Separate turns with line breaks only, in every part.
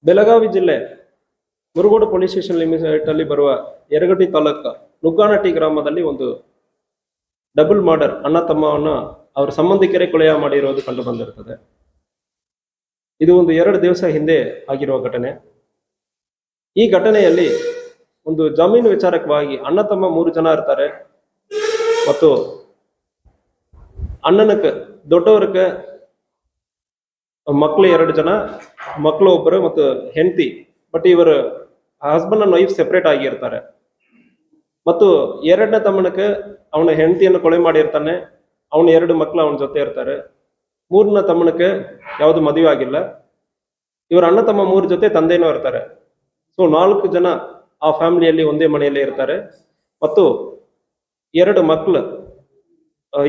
ಬೆಳಗಾವಿ ಜಿಲ್ಲೆ Murugodu police station limit ಅಲ್ಲಿ ಬರುವ ಯರಗಟ್ಟಿ ತಾಲೂಕು ನುಗ್ಗಾನಟ್ಟಿ ಗ್ರಾಮದಲ್ಲಿ ಒಂದು ಡಬಲ್ ಮರ್ಡರ್ ಅಣ್ಣ ತಮ್ಮವನ್ನ ಅವರ ಸಂಬಂಧಿಕರೇ ಕೊಲೆ ಮಾಡಿರೋದು ಕಂಡು ಬಂದಿರುತ್ತದೆ. ಇದು ಒಂದು 2 ದಿವಸ ಹಿಂದೆ ಆಗಿರುವ ಘಟನೆ. ಈ ಘಟನೆಯಲ್ಲಿ ಒಂದು ಜಮೀನು ವಿಚಾರಕವಾಗಿ ಅಣ್ಣ ತಮ್ಮ 3 ಜನ ಇರ್ತಾರೆ ಮತ್ತು ಅಣ್ಣನಕ್ಕೆ ದೊಡ್ಡವರಕ್ಕೆ ಮಕ್ಕಳು 2 ಜನ, ಮಕ್ಕಳು ಒಬ್ಬರು ಮತ್ತು ಹೆಂಡತಿ. ಬಟ್ ಇವರು ಹಸ್ಬೆಂಡ್ ಅಂಡ್ ವೈಫ್ ಸೆಪರೇಟ್ ಆಗಿರ್ತಾರೆ. ಮತ್ತು 2ನೇ ತಮ್ಮನಕ್ಕೆ ಅವನ ಹೆಂಡತಿಯನ್ನು ಕೊಲೆ ಮಾಡಿರ್ತಾನೆ. ಅವನ 2 ಮಕ್ಕಳು ಅವನ ಜೊತೆ ಇರ್ತಾರೆ. 3ನೇ ತಮ್ಮನಕ್ಕೆ ಯಾವುದು ಮದುವೆ ಆಗಿಲ್ಲ. ಇವರು ಅಣ್ಣ ತಮ್ಮ 3 ಜೊತೆ ತಂದೆನೂ ಇರ್ತಾರೆ. ಸೊ 4 ಜನ ಆ ಫ್ಯಾಮಿಲಿಯಲ್ಲಿ ಒಂದೇ ಮನೆಯಲ್ಲಿ ಇರ್ತಾರೆ. ಮತ್ತು 2 ಮಕ್ಕಳು,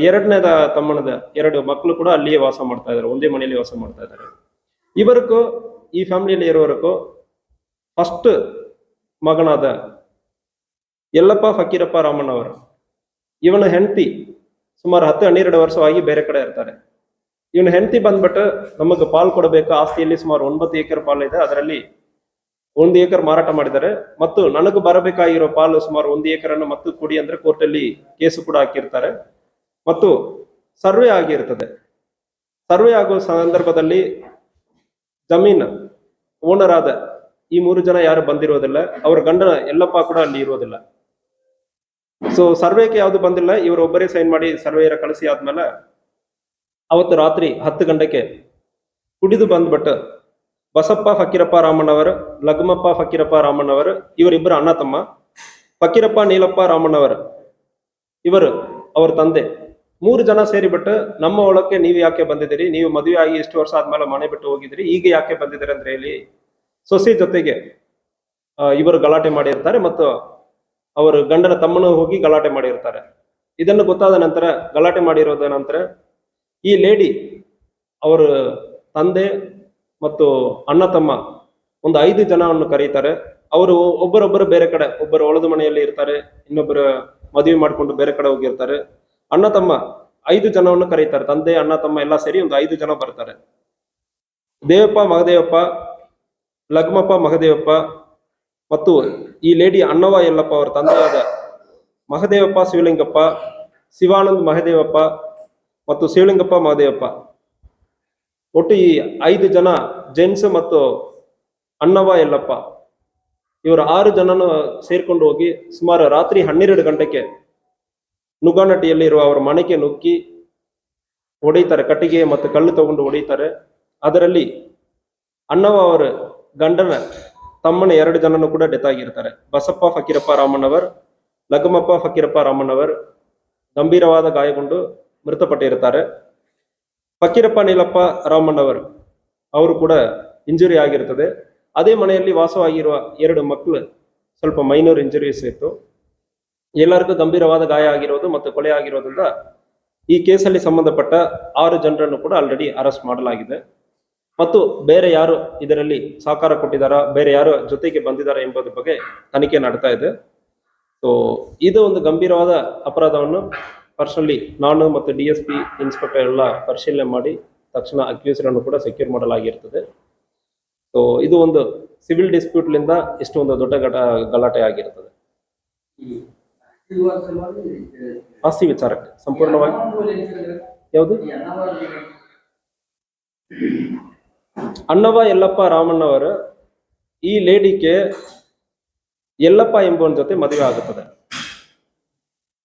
2ನೇ ತಮ್ಮನದ 2 ಮಕ್ಕಳು ಕೂಡ ಅಲ್ಲಿಯೇ ವಾಸ ಮಾಡ್ತಾ ಇದ್ದಾರೆ, ಒಂದೇ ಮನೆಯಲ್ಲಿ ವಾಸ ಮಾಡ್ತಾ ಇದ್ದಾರೆ. ಇವರಿಗೂ ಈ ಫ್ಯಾಮಿಲಿಯಲ್ಲಿ ಇರೋವರೆಗೂ ಫಸ್ಟ್ ಮಗನಾದ ಯಲ್ಲಪ್ಪ ಫಕೀರಪ್ಪ ರಾಮಣ್ಣವರು, ಇವನ ಹೆಂಡತಿ ಸುಮಾರು 10-12 ವರ್ಷವಾಗಿ ಬೇರೆ ಕಡೆ ಇರ್ತಾರೆ. ಇವನ ಹೆಂಡತಿ ಬಂದ್ಬಿಟ್ಟು ನಮಗೆ ಪಾಲು ಕೊಡಬೇಕು, ಆಸ್ತಿಯಲ್ಲಿ ಸುಮಾರು 9 ಎಕರೆ ಪಾಲು ಇದೆ, ಅದರಲ್ಲಿ 1 ಎಕರೆ ಮಾರಾಟ ಮಾಡಿದ್ದಾರೆ. ಮತ್ತು ನನಗೆ ಬರಬೇಕಾಗಿರೋ ಪಾಲು ಸುಮಾರು 1 ಎಕರನ್ನು ಮತ್ತು ಕೊಡಿ ಅಂದ್ರೆ ಕೋರ್ಟಲ್ಲಿ ಕೇಸು ಕೂಡ ಹಾಕಿರ್ತಾರೆ. ಮತ್ತು ಸರ್ವೆ ಆಗಿರ್ತದೆ. ಸರ್ವೆ ಆಗೋ ಸಂದರ್ಭದಲ್ಲಿ ಜಮೀನು ಓನರ್ ಆದ ಈ 3 ಜನ ಯಾರು ಬಂದಿರೋದಿಲ್ಲ. ಅವರ ಗಂಡ ಯಲ್ಲಪ್ಪ ಕೂಡ ಅಲ್ಲಿ ಇರೋದಿಲ್ಲ. ಸೊ ಸರ್ವೆಗೆ ಯಾವುದು ಬಂದಿಲ್ಲ. ಇವರು ಒಬ್ಬರೇ ಸೈನ್ ಮಾಡಿ ಸರ್ವೇಯರ ಕಳಿಸಿ ಆದ್ಮೇಲೆ ಅವತ್ತು ರಾತ್ರಿ 10 ಗಂಟೆಗೆ ಕುಡಿದು ಬಂದ್ಬಿಟ್ಟು ಬಸಪ್ಪ ಫಕೀರಪ್ಪ ರಾಮಣ್ಣವರು, ಲಗಮಪ್ಪ ಫಕೀರಪ್ಪ ರಾಮಣ್ಣವರು, ಇವರಿಬ್ಬರು ಅಣ್ಣ ತಮ್ಮ, ಫಕೀರಪ್ಪ ನೀಲಪ್ಪ ರಾಮಣ್ಣವರು ಇವರು ಅವ್ರ ತಂದೆ, 3 ಜನ ಸೇರಿಬಿಟ್ಟು ನಮ್ಮ ಒಳಕ್ಕೆ ನೀವು ಯಾಕೆ ಬಂದಿದ್ದೀರಿ, ನೀವು ಮದುವೆ ಆಗಿ ಇಷ್ಟು ವರ್ಷ ಆದ್ಮೇಲೆ ಮನೆ ಬಿಟ್ಟು ಹೋಗಿದ್ರಿ, ಈಗ ಯಾಕೆ ಬಂದಿದ್ದೀರಿ ಅಂದ್ರೆ ಹೇಳಿ ಸೊಸೆ ಜೊತೆಗೆ ಇವರು ಗಲಾಟೆ ಮಾಡಿರ್ತಾರೆ. ಮತ್ತು ಅವರು ಗಂಡನ ತಮ್ಮನು ಹೋಗಿ ಗಲಾಟೆ ಮಾಡಿರ್ತಾರೆ. ಇದನ್ನು ಗೊತ್ತಾದ ನಂತರ, ಗಲಾಟೆ ಮಾಡಿರೋದ ನಂತರ ಈ ಲೇಡಿ ಅವರ ತಂದೆ ಮತ್ತು ಅಣ್ಣ ತಮ್ಮ ಒಂದು 5 ಜನವನ್ನು ಕರೀತಾರೆ. ಅವರು ಒಬ್ಬರೊಬ್ಬರು ಬೇರೆ ಕಡೆ, ಒಬ್ಬರು ಒಳದ ಮನೆಯಲ್ಲಿ ಇರ್ತಾರೆ, ಇನ್ನೊಬ್ಬರು ಮದುವೆ ಮಾಡ್ಕೊಂಡು ಬೇರೆ ಕಡೆ ಹೋಗಿರ್ತಾರೆ. ಅಣ್ಣ ತಮ್ಮ 5 ಜನವನ್ನು ಕರೀತಾರೆ. ತಂದೆ ಅಣ್ಣ ತಮ್ಮ ಎಲ್ಲ ಸೇರಿ ಒಂದು 5 ಜನ ಬರ್ತಾರೆ. ದೇವಪ್ಪ ಮಹದೇವಪ್ಪ, ಲಗ್ಮಪ್ಪ ಮಹದೇವಪ್ಪ ಮತ್ತು ಈ ಲೇಡಿ ಅಣ್ಣವ ಯಲ್ಲಪ್ಪ ಅವರ ತಂದೆಯಾದ ಮಹದೇವಪ್ಪ ಶಿವಲಿಂಗಪ್ಪ, ಶಿವಾನಂದ್ ಮಹದೇವಪ್ಪ ಮತ್ತು ಶಿವಲಿಂಗಪ್ಪ ಮಹದೇವಪ್ಪ, ಒಟ್ಟು ಈ 5 ಜನ ಜೆಂಟ್ಸ್ ಮತ್ತು ಅಣ್ಣವ ಯಲ್ಲಪ್ಪ ಇವರು 6 ಜನನು ಸೇರ್ಕೊಂಡು ಹೋಗಿ ಸುಮಾರು ರಾತ್ರಿ 12 ಗಂಟೆಗೆ ನುಗ್ಗಾನಟ್ಟಿಯಲ್ಲಿ ಇರುವ ಅವರ ಮನೆಗೆ ನುಗ್ಗಿ ಹೊಡೀತಾರೆ. ಕಟ್ಟಿಗೆ ಮತ್ತು ಕಲ್ಲು ತಗೊಂಡು ಹೊಡೀತಾರೆ. ಅದರಲ್ಲಿ ಅಣ್ಣವ ಅವರ ಗಂಡನ ತಮ್ಮನ 2 ಜನನು ಕೂಡ ಡೆತ್ ಆಗಿರ್ತಾರೆ. ಬಸಪ್ಪ ಫಕೀರಪ್ಪ ರಾಮಣ್ಣವರ್, ಲಗಮಪ್ಪ ಫಕೀರಪ್ಪ ರಾಮಣ್ಣವರ್ ಗಂಭೀರವಾದ ಗಾಯಗೊಂಡು ಮೃತಪಟ್ಟಿರ್ತಾರೆ. ಫಕೀರಪ್ಪ ನೀಲಪ್ಪ ರಾಮಣ್ಣವರು ಅವರು ಕೂಡ ಇಂಜುರಿ ಆಗಿರ್ತದೆ. ಅದೇ ಮನೆಯಲ್ಲಿ ವಾಸವಾಗಿರುವ 2 ಮಕ್ಕಳು ಸ್ವಲ್ಪ ಮೈನರ್ ಇಂಜುರೀಸ್ ಇತ್ತು. ಎಲ್ಲರಿಗೂ ಗಂಭೀರವಾದ ಗಾಯ ಆಗಿರೋದು ಮತ್ತು ಕೊಲೆ ಆಗಿರೋದ್ರಿಂದ ಈ ಕೇಸಲ್ಲಿ ಸಂಬಂಧಪಟ್ಟ 6 ಜನರನ್ನು ಕೂಡ ಆಲ್ರೆಡಿ ಅರೆಸ್ಟ್ ಮಾಡಲಾಗಿದೆ. ಮತ್ತು ಬೇರೆ ಯಾರು ಇದರಲ್ಲಿ ಸಹಕಾರ ಕೊಟ್ಟಿದ್ದಾರಾ, ಬೇರೆ ಯಾರು ಜೊತೆಗೆ ಬಂದಿದ್ದಾರೆ ಎಂಬುದರ ಬಗ್ಗೆ ತನಿಖೆ ನಡ್ತಾ ಇದೆ. ಸೊ ಇದು ಒಂದು ಗಂಭೀರವಾದ ಅಪರಾಧವನ್ನು ಪರ್ಸನಲಿ ನಾನು ಮತ್ತು DSP ಇನ್ಸ್ಪೆಕ್ಟರ್ ಎಲ್ಲ ಪರಿಶೀಲನೆ ಮಾಡಿ ತಕ್ಷಣ ಅಕ್ಯೂಸರನ್ನು ಕೂಡ ಸೆಕ್ಯೂರ್ ಮಾಡಲಾಗಿರ್ತದೆ. ಸೊ ಇದು ಒಂದು ಸಿವಿಲ್ ಡಿಸ್ಪ್ಯೂಟ್ಲಿಂದ ಇಷ್ಟೊಂದು ದೊಡ್ಡ ಗಲಾಟೆ ಆಗಿರ್ತದೆ. ಆಸ್ತಿ ವಿಚಾರಕ್ಕೆ ಸಂಪೂರ್ಣವಾಗಿ ಯಾವುದು ಅಣ್ಣವ ಯಲ್ಲಪ್ಪ ರಾಮಣ್ಣವರು ಈ ಲೇಡಿಗೆ ಯಲ್ಲಪ್ಪ ಎಂಬುವನ ಜೊತೆ ಮದುವೆ ಆಗುತ್ತದೆ.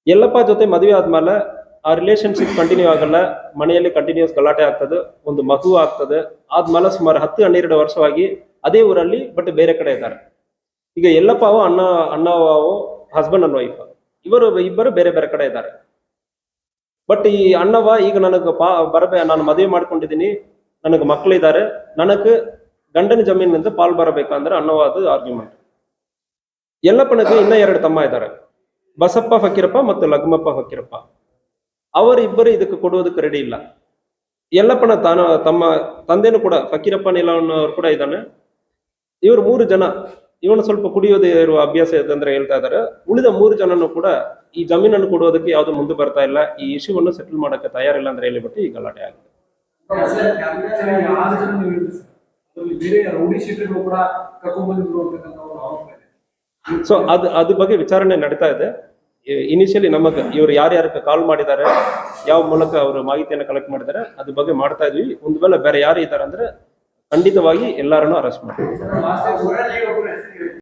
ಯಲ್ಲಪ್ಪ ಜೊತೆ ಮದುವೆ ಆದ್ಮೇಲೆ ಆ ರಿಲೇಶನ್ಶಿಪ್ ಕಂಟಿನ್ಯೂ ಆಗಲ್ಲ. ಮನೆಯಲ್ಲಿ ಕಂಟಿನ್ಯೂಸ್ ಗಲಾಟೆ ಆಗ್ತದೆ, ಒಂದು ಮಗು ಆಗ್ತದೆ. ಆದ್ಮೇಲೆ ಸುಮಾರು 10-12 ವರ್ಷವಾಗಿ ಅದೇ ಊರಲ್ಲಿ ಬಟ್ ಬೇರೆ ಕಡೆ ಇದ್ದಾರೆ. ಈಗ ಯಲ್ಲಪ್ಪವು ಅಣ್ಣವು ಹಸ್ಬೆಂಡ್ ಅಂಡ್ ವೈಫ್ ಇಬ್ಬರು ಬೇರೆ ಬೇರೆ ಕಡೆ ಇದ್ದಾರೆ. ಬಟ್ ಈ ಅಣ್ಣವ ಈಗ ನನಗೆ ನಾನು ಮದುವೆ ಮಾಡ್ಕೊಂಡಿದ್ದೀನಿ, ನನಗೆ ಮಕ್ಕಳಿದ್ದಾರೆ, ನನಗೆ ಗಂಡನ ಜಮೀನಿನಿಂದ ಪಾಲ್ ಬರಬೇಕಂದ್ರೆ ಅನ್ನೋವಾದ ಆರ್ಗ್ಯುಮೆಂಟ್. ಯಲ್ಲಪ್ಪನಿಗೆ ಇನ್ನ 2 ತಮ್ಮ ಇದ್ದಾರೆ, ಬಸಪ್ಪ ಫಕೀರಪ್ಪ ಮತ್ತು ಲಗ್ಮಪ್ಪ ಫಕೀರಪ್ಪ. ಅವರಿಬ್ಬರು ಇದಕ್ಕೆ ಕೊಡುವುದಕ್ಕೆ ರೆಡಿ ಇಲ್ಲ. ಯಲ್ಲಪ್ಪನ ತಮ್ಮ ತಂದೆನೂ ಕೂಡ ಫಕೀರಪ್ಪ ನೀಲಣ್ಣವರು ಕೂಡ ಇದ್ದಾನೆ. ಇವರು 3 ಜನ, ಇವನು ಸ್ವಲ್ಪ ಕುಡಿಯೋದೇ ಇರುವ ಅಭ್ಯಾಸ ಇದೆ ಅಂದ್ರೆ ಹೇಳ್ತಾ ಇದ್ದಾರೆ. ಉಳಿದ 3 ಜನನು ಕೂಡ ಈ ಜಮೀನನ್ನು ಕೊಡುವುದಕ್ಕೆ ಯಾವ್ದು ಮುಂದೆ ಬರ್ತಾ ಇಲ್ಲ, ಈ ಇಶ್ಯೂವನ್ನು ಸೆಟಲ್ ಮಾಡಕ್ಕೆ ತಯಾರಿಲ್ಲ ಅಂದ್ರೆ ಹೇಳಿಬಿಟ್ಟು ಈ ಗಲಾಟೆ ಆಗಿದೆ.
ಬೇರೆ ರೌಡಿ ಶೀಟರ್ಗಳು ಕೂಡ ಕರ್ಕೊಂಡ್ ಬಂದಿದ್ರು ಅಂತಕ್ಕಂಥ ಒಂದು ಆರೋಪ ಇದೆ.
ಸೊ ಅದ್ರ ಬಗ್ಗೆ ವಿಚಾರಣೆ ನಡೀತಾ ಇದೆ. ಇನಿಷಿಯಲಿ ನಮಗೆ ಇವ್ರು ಯಾರ್ಯಾರಕ್ಕೆ ಕಾಲ್ ಮಾಡಿದ್ದಾರೆ, ಯಾವ ಮೂಲಕ ಅವರು ಮಾಹಿತಿಯನ್ನು ಕಲೆಕ್ಟ್ ಮಾಡಿದ್ದಾರೆ ಅದ್ರ ಬಗ್ಗೆ ಮಾಡ್ತಾ ಇದ್ವಿ. ಒಂದು ವೇಳೆ ಬೇರೆ ಯಾರು ಇದ್ದಾರೆ ಅಂದ್ರೆ ಖಂಡಿತವಾಗಿ ಎಲ್ಲಾರನ್ನು ಅರೆಸ್ಟ್ ಮಾಡ್ತೀವಿ.